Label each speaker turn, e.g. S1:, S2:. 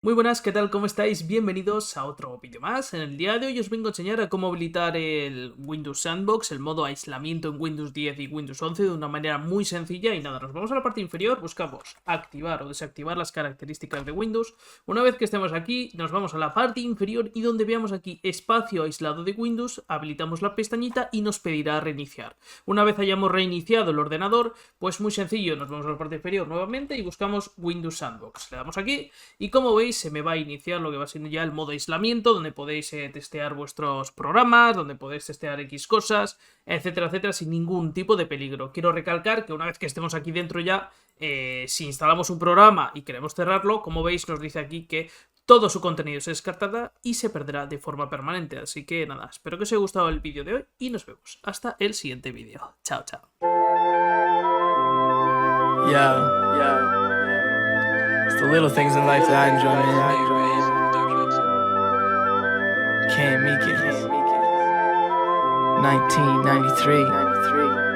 S1: Muy buenas, ¿qué tal? ¿Cómo estáis? Bienvenidos a otro vídeo más. En el día de hoy os vengo a enseñar a cómo habilitar el Windows Sandbox, el modo aislamiento en Windows 10 y Windows 11 de una manera muy sencilla. Y nada, nos vamos a la parte inferior, buscamos activar o desactivar las características de Windows. Una vez que estemos aquí, nos vamos a la parte inferior y donde veamos aquí espacio aislado de Windows, habilitamos la pestañita y nos pedirá reiniciar. Una vez hayamos reiniciado el ordenador, pues muy sencillo, nos vamos a la parte inferior nuevamente y buscamos Windows Sandbox. Le damos aquí y como veis se me va a iniciar lo que va siendo ya el modo aislamiento, donde podéis testear vuestros programas, donde podéis testear X cosas, etcétera, etcétera, sin ningún tipo de peligro. Quiero recalcar que una vez que estemos aquí dentro ya, si instalamos un programa y queremos cerrarlo, como veis nos dice aquí que todo su contenido se descartará y se perderá de forma permanente. Así que nada, espero que os haya gustado el vídeo de hoy y nos vemos hasta el siguiente vídeo. Chao, chao.
S2: Yeah. It's the little things in life that I enjoy, man. Can't make it. 1993.